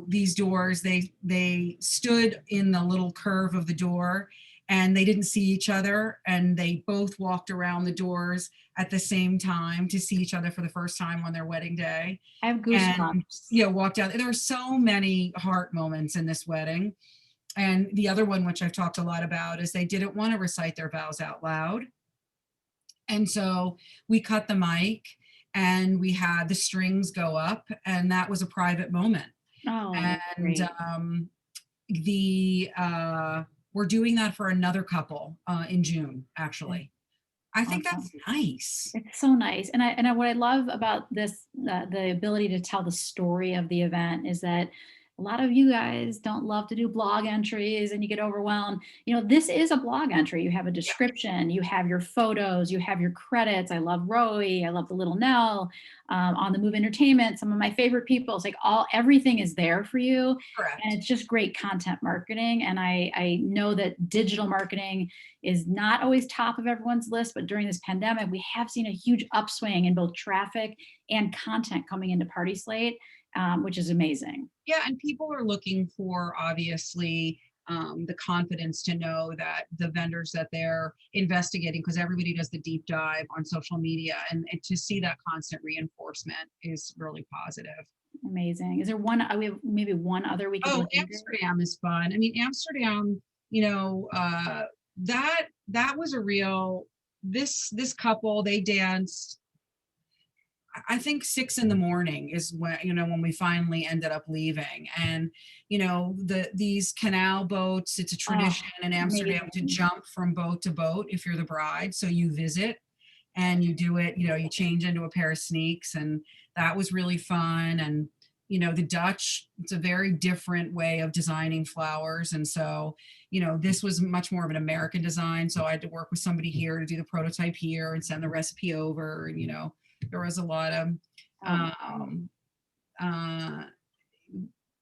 these doors, they stood in the little curve of the door and they didn't see each other, and they both walked around the doors at the same time to see each other for the first time on their wedding day. I have goosebumps. And, walked out. There are so many heart moments in this wedding. And the other one, which I've talked a lot about, is they didn't want to recite their vows out loud. And so we cut the mic and we had the strings go up, and that was a private moment. Oh, and we're doing that for another couple in June, actually. I think that's nice. It's so nice. And what I love about this, the ability to tell the story of the event, is that a lot of you guys don't love to do blog entries and you get overwhelmed. This is a blog entry. You have a description, you have your photos, you have your credits. I love Rowie. I love the Little Nell, On the Move Entertainment. Some of my favorite people. It's like everything is there for you. Correct. And it's just great content marketing. And I know that digital marketing is not always top of everyone's list, but during this pandemic, we have seen a huge upswing in both traffic and content coming into PartySlate, which is amazing. Yeah, and people are looking for, obviously, the confidence to know that the vendors that they're investigating, because everybody does the deep dive on social media, and to see that constant reinforcement is really positive. Amazing. Is there one, we have maybe one other we could Oh, look into? Amsterdam is fun. I mean, Amsterdam, you know, that was a real, this couple, they danced, I think 6 in the morning is when, you know, when we finally ended up leaving. And, you know, these canal boats, it's a Oh, tradition in Amsterdam to amazing. jump from boat to boat if you're the bride. So you visit and you do it, you know, you change into a pair of sneaks, and that was really fun. And, you know, the Dutch, it's a very different way of designing flowers. And so, you know, this was much more of an American design. So I had to work with somebody here to do the prototype here and send the recipe over. And, you know, there was a lot of, Oh, um, uh,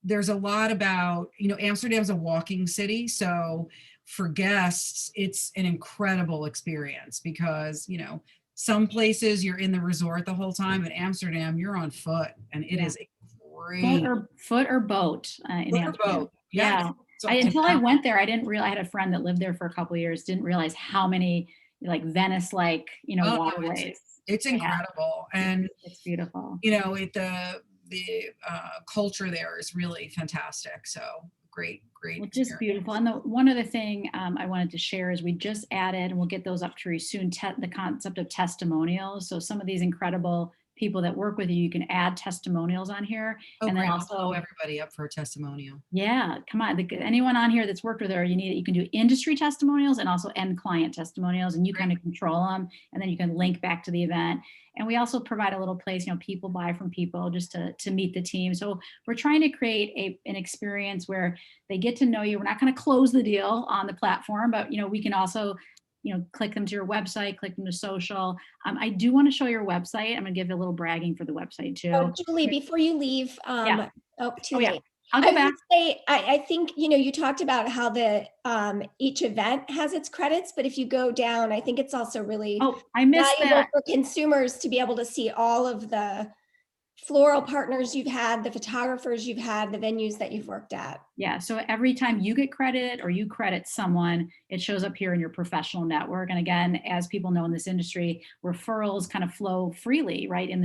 there's a lot about, you know, Amsterdam's a walking city. So for guests, it's an incredible experience because, you know, some places you're in the resort the whole time. In Amsterdam, you're on foot, and it yeah. is a great Foot or boat in Amsterdam. motorboat. Yeah. Yeah. It's up to Until I now. went there, I didn't realize, I had a friend that lived there for a couple of years, didn't realize how many like Venice-like, Oh, no, waterways it's they have. incredible. And, It's beautiful. you know, the culture there is really fantastic. So great Well, just experience. beautiful. And the one other thing I wanted to share is we just added, and we'll get those up to you soon, the concept of testimonials. So some of these incredible people that work with you, you can add testimonials on here. Oh, And then great. I'll blow also, everybody up for a testimonial. yeah, come on. Anyone on here that's worked with her, you can do industry testimonials and also end client testimonials, and you kind of control them, and then you can link back to the event. And we also provide a little place, people buy from people just to meet the team. So we're trying to create an experience where they get to know you. We're not going to close the deal on the platform, but we can also click them to your website, click them to social. I do want to show your website. I'm going to give you a little bragging for the website Oh, too. Julie, before you leave, Yeah. oh, too Oh yeah. late. I'll I go was gonna back. say, I think, you talked about how the each event has its credits, but if you go down, I think it's also really Oh, I missed valuable that. for consumers to be able to see all of the floral partners you've had, the photographers you've had, the venues that you've worked at. Yeah. So every time you get credit or you credit someone, it shows up here in your professional network. And again, as people know in this industry, referrals kind of flow freely, right? In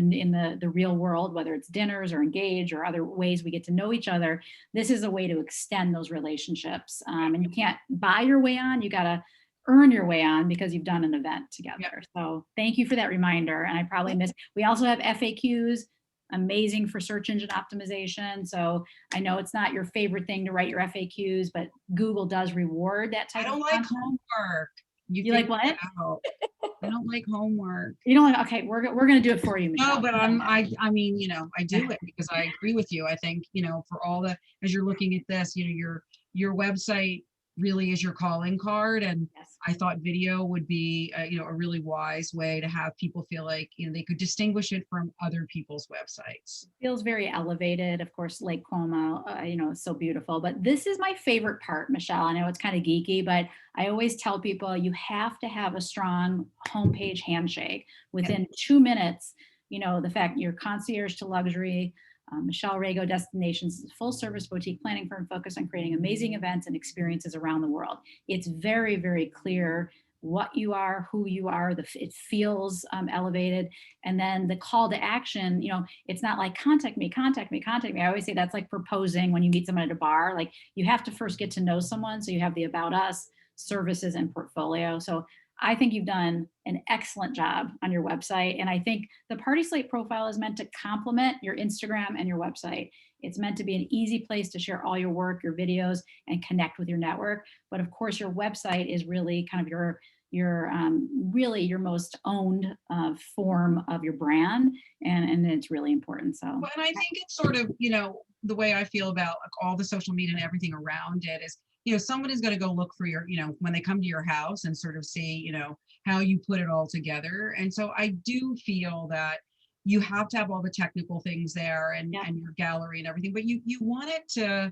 the real world, whether it's dinners or engage or other ways we get to know each other. This is a way to extend those relationships. And you can't buy your way on, you gotta earn your way on because you've done an event together. Yep. So thank you for that reminder. And I probably missed, we also have FAQs, amazing for search engine optimization. So I know it's not your favorite thing to write your FAQs, but Google does reward that I type of don't like content. homework. You You like figured what? it out. I don't like homework. You don't like, okay, we're going to do it for you, No, Michelle. but I mean, you know, I do it because I agree with you. I think, you know, for all the, as you're looking at this, you know, your website really is your calling card. And Yes. I thought video would be, you know, a really wise way to have people feel like, you know, they could distinguish it from other people's websites. Feels very elevated. Of course, Lake Como, is so beautiful. But this is my favorite part, Michelle. I know it's kind of geeky, but I always tell people you have to have a strong homepage handshake within 2 minutes. The fact you're concierge to luxury. Michelle Rago Destinations is a full service boutique planning firm focused on creating amazing events and experiences around the world. It's very, very clear what you are, who you are. It feels elevated. And then the call to action, it's not like contact me, contact me, contact me. I always say that's like proposing when you meet someone at a bar. Like you have to first get to know someone. So you have the about us, services, and portfolio. So I think you've done an excellent job on your website. And I think the PartySlate profile is meant to complement your Instagram and your website. It's meant to be an easy place to share all your work, your videos, and connect with your network. But of course, your website is really kind of your really your most owned form of your brand, and it's really important. So, Well, and I think it's sort of, you know, the way I feel about like all the social media and everything around it is, you know, somebody's going to go look for your, you know, when they come to your house and sort of see, you know, how you put it all together. And so I do feel that you have to have all the technical things there yeah. and your gallery and everything, but you want it to,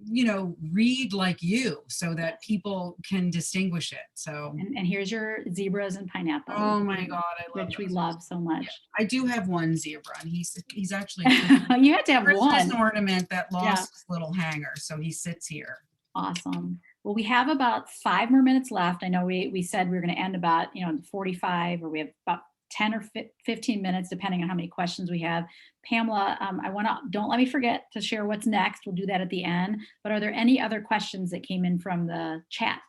you know, read like you so that people can distinguish it. So, And here's your zebras and pineapples, oh my God, I love which we those. love so much. Yeah, I do have one zebra, and he's actually You had to have Christmas one. ornament that Yeah. lost his little hanger, so he sits here. Awesome. Well, we have about 5 more minutes left. I know we said we were going to end about 45, or we have about 10 or 15 minutes, depending on how many questions we have. Pamela, don't let me forget to share what's next. We'll do that at the end. But are there any other questions that came in from the chat?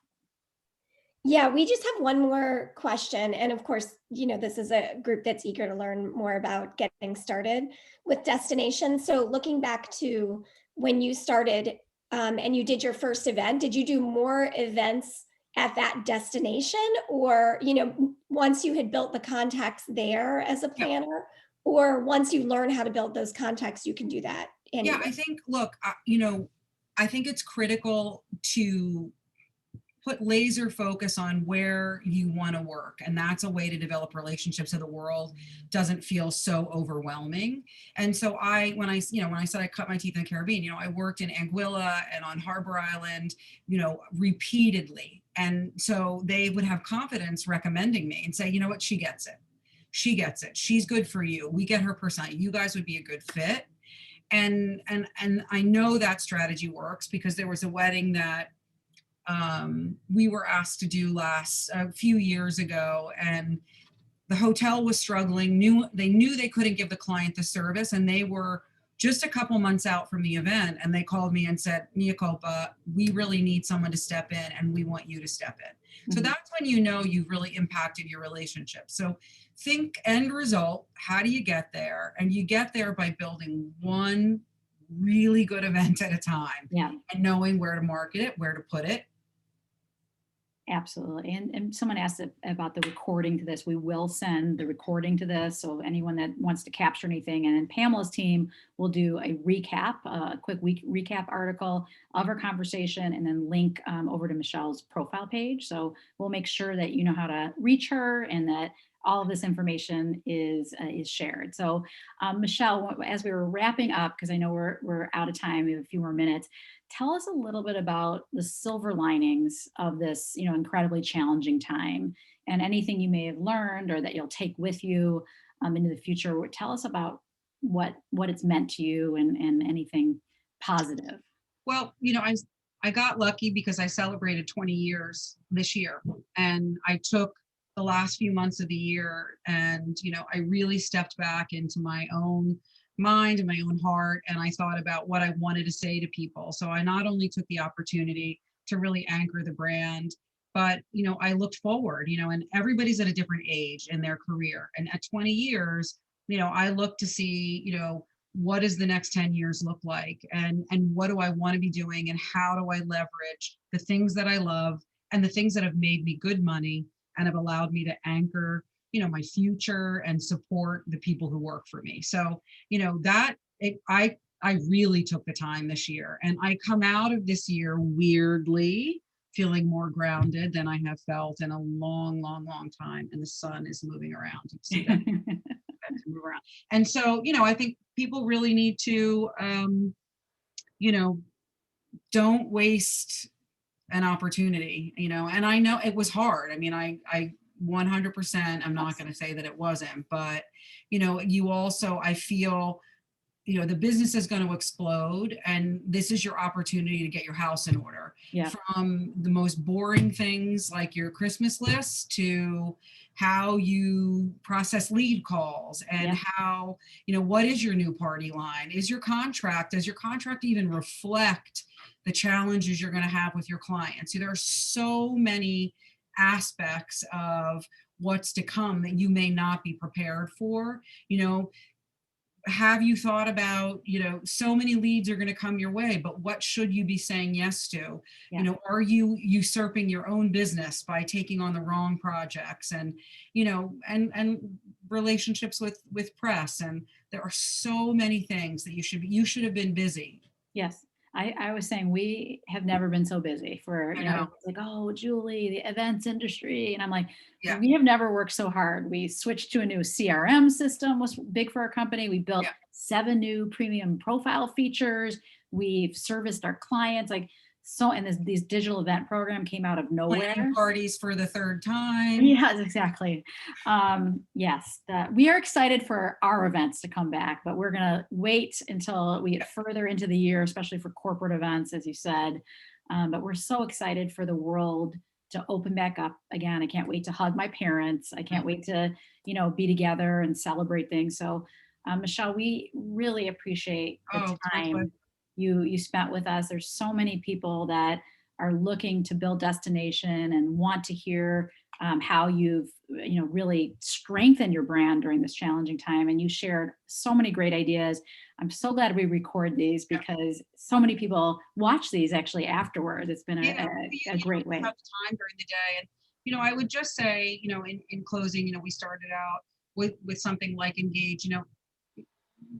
Yeah, we just have one more question. And of course, this is a group that's eager to learn more about getting started with destinations. So looking back to when you started and you did your first event, did you do more events at that destination, or, once you had built the contacts there as a Yeah. planner, or once you learn how to build those contacts, you can do that Yeah, anywhere? I think, look, I think it's critical to put laser focus on where you want to work, and that's a way to develop relationships so the world doesn't feel so overwhelming. And so when I said I cut my teeth in the Caribbean, I worked in Anguilla and on Harbor Island, repeatedly. And so they would have confidence recommending me and say, you know what, she gets it, she's good for you, we get her personality, you guys would be a good fit. And I know that strategy works because there was a wedding that we were asked to do a few years ago, and the hotel was struggling. They knew they couldn't give the client the service, and they were just a couple months out from the event, and they called me and said, "Mia culpa, we really need someone to step in, and we want you to step in." So that's when you've really impacted your relationship. So think end result, how do you get there? And you get there by building one really good event at a time, Yeah. and knowing where to market it, where to put it. Absolutely. And someone asked about the recording to this. We will send the recording to this. So anyone that wants to capture anything, and then Pamela's team will do a recap, a quick recap article of our conversation, and then link over to Michelle's profile page. So we'll make sure that you know how to reach her and that all of this information is shared. So Michelle, as we were wrapping up, because I know we're out of time, we have a few more minutes, tell us a little bit about the silver linings of this, incredibly challenging time, and anything you may have learned or that you'll take with you into the future. Tell us about what it's meant to you, and anything positive. Well, I got lucky because I celebrated 20 years this year, and I took the last few months of the year, and I really stepped back into my own mind and my own heart, and I thought about what I wanted to say to people. So I not only took the opportunity to really anchor the brand, but I looked forward, and everybody's at a different age in their career, and at 20 years, I look to see, what does the next 10 years look like, and what do I want to be doing, and how do I leverage the things that I love and the things that have made me good money and have allowed me to anchor my future and support the people who work for me. So I really took the time this year, and I come out of this year weirdly feeling more grounded than I have felt in a long, long, long time. And the sun is moving around. You see that? To move around. And so, I think people really need to, don't waste an opportunity, and I know it was hard. I mean, I 100%, I'm not going to say that it wasn't, but, you also, I feel, the business is going to explode, and this is your opportunity to get your house in order. Yeah. From the most boring things like your Christmas list to how you process lead calls, and how, what is your new party line? Does your contract even reflect the challenges you're going to have with your clients? There are so many aspects of what's to come that you may not be prepared for. Have you thought about, so many leads are going to come your way, but what should you be saying yes to? Yeah. Are you usurping your own business by taking on the wrong projects, and, and relationships with press? And there are so many things that you should have been busy. Yes. I was saying we have never been so busy for, it's like, oh, Julie, the events industry. And I'm like, we have never worked so hard. We switched to a new CRM system, was big for our company. We built 7 new premium profile features. We've serviced our clients. And these digital event program came out of nowhere. Planning parties for the 3rd time. Yes, exactly. Yes, we are excited for our events to come back, but we're going to wait until we get further into the year, especially for corporate events, as you said. But we're so excited for the world to open back up again. I can't wait to hug my parents. I can't wait to, be together and celebrate things. So, Michelle, we really appreciate the Oh, it's my pleasure. time you spent with us. There's so many people that are looking to build destination and want to hear how you've really strengthened your brand during this challenging time, and you shared so many great ideas. I'm so glad we record these Yeah. because so many people watch these actually afterwards. It's been Yeah, a great way. have time during the day. And, I would just say, in closing, we started out with something like engage,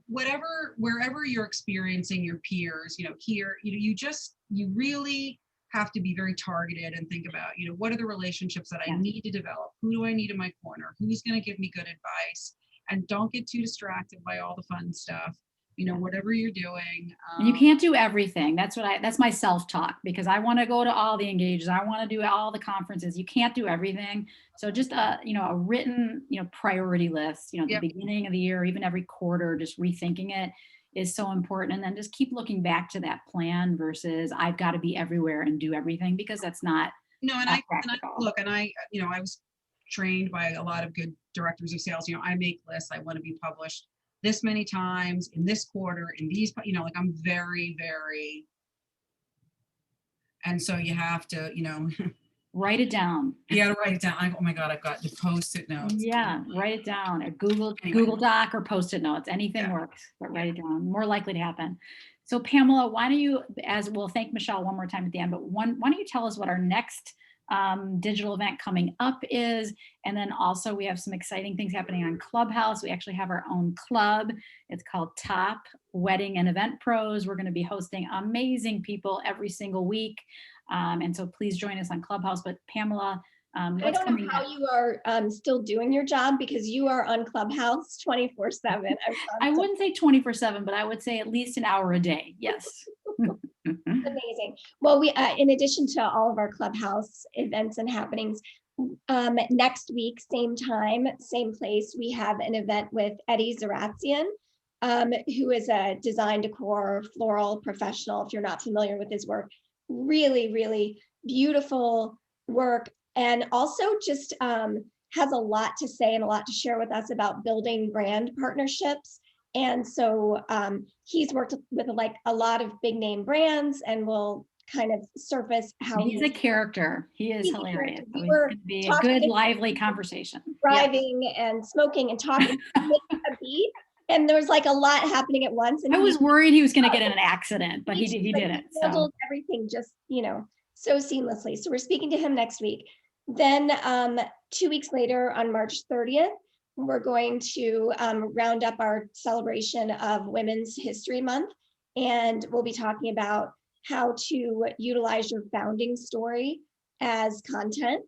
wherever you're experiencing your peers, here, you really have to be very targeted and think about, what are the relationships that I Yeah. need to develop? Who do I need in my corner? Who's going to give me good advice? And don't get too distracted by all the fun stuff. Yeah. Whatever you're doing. And you can't do everything. That's my self-talk, because I want to go to all the engages. I want to do all the conferences. You can't do everything. So just a written, priority list, at the Yep. beginning of the year, even every quarter, just rethinking it is so important. And then just keep looking back to that plan versus I've got to be everywhere and do everything, because that's not No, and not I practical. look, and I was trained by a lot of good directors of sales. I make lists. I want to be published this many times in this quarter, in these, like I'm very, very, and so you have to, Write it down. you got to write it down. Oh my God, I've got the Post-it notes. Yeah, write it down. A Google Anyway. Google Doc or Post-it notes. Anything Yeah. works, but write it down. More likely to happen. So Pamela, why don't you, as we'll thank Michelle one more time at the end, but why don't you tell us what our next digital event coming up is? And then also we have some exciting things happening on Clubhouse. We actually have our own club. It's called Top Wedding and Event Pros. We're going to be hosting amazing people every single week. And so please join us on Clubhouse. But Pamela, I what's don't coming know how next? you are still doing your job, because you are on Clubhouse 24/7. I wouldn't say 24/7, but I would say at least an hour a day. Yes. Amazing. Well, we, in addition to all of our Clubhouse events and happenings, next week, same time, same place, we have an event with Eddie Zaratsian, who is a design decor floral professional. If you're not familiar with his work, really, really beautiful work, and also just has a lot to say and a lot to share with us about building brand partnerships. And so he's worked with like a lot of big name brands, and will kind of surface how He's a character. He is He's a hilarious. character. So We it's were going to be a talking good, to- lively conversation. Yep. driving and smoking and talking a beat, and there was like a lot happening at once. And I was worried he was going to get in an accident, but he but didn't. So handled everything just, so seamlessly. So we're speaking to him next week. Then 2 weeks later, on March 30th, we're going to round up our celebration of Women's History Month. And we'll be talking about how to utilize your founding story as content.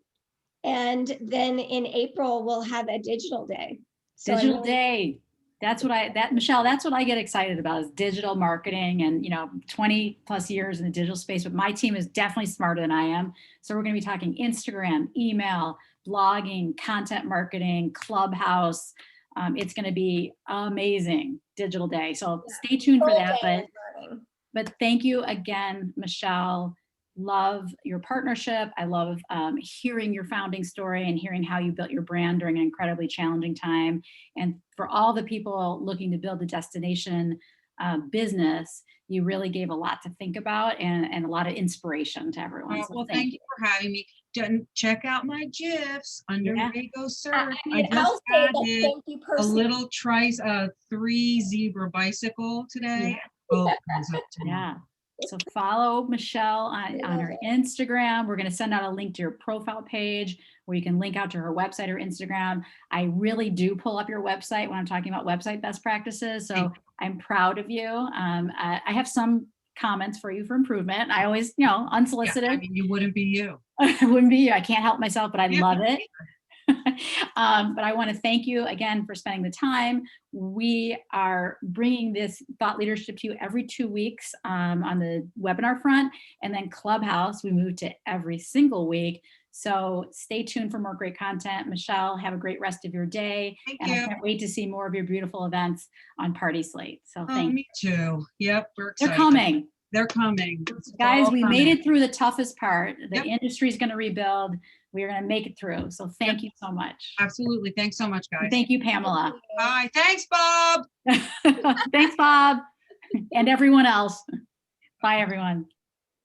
And then in April, we'll have a digital day. So I'm digital really- day. Michelle, that's what I get excited about, is digital marketing, and 20 plus years in the digital space. But my team is definitely smarter than I am. So we're going to be talking Instagram, email, blogging, content marketing, Clubhouse. It's going to be amazing digital day. So stay tuned for full that. day of learning. But thank you again, Michelle. Love your partnership. I love hearing your founding story and hearing how you built your brand during an incredibly challenging time. And for all the people looking to build a destination business, you really gave a lot to think about, and a lot of inspiration to everyone. So Well, thank you for having me. Check out my GIFs under Yeah. Rago search. I I will just say that added thank you a personally. little 3 zebra bicycle today. Yeah. Both comes up to me. Yeah. So follow Michelle on her Instagram. We're going to send out a link to your profile page where you can link out to her website or Instagram. I really do pull up your website when I'm talking about website best practices. So I'm proud of you. I have some comments for you for improvement. I always, unsolicited. Yeah, I mean, you wouldn't be you. It wouldn't be you. I can't help myself, but I Yeah, love me it. But I want to thank you again for spending the time. We are bringing this thought leadership to you every 2 weeks on the webinar front, and then Clubhouse, we move to every single week. So stay tuned for more great content. Michelle, have a great rest of your day. Thank And you. I can't wait to see more of your beautiful events on PartySlate. So Oh, thank you. me too. Yep, we're They're excited. coming. They're coming. It's Guys, all we coming. made it through the toughest part. The Yep. industry's going to rebuild. We are going to make it through. So thank you so much. Absolutely. Thanks so much, guys. And thank you, Pamela. Bye. Thanks, Bob. Thanks, Bob, and everyone else. Bye, everyone.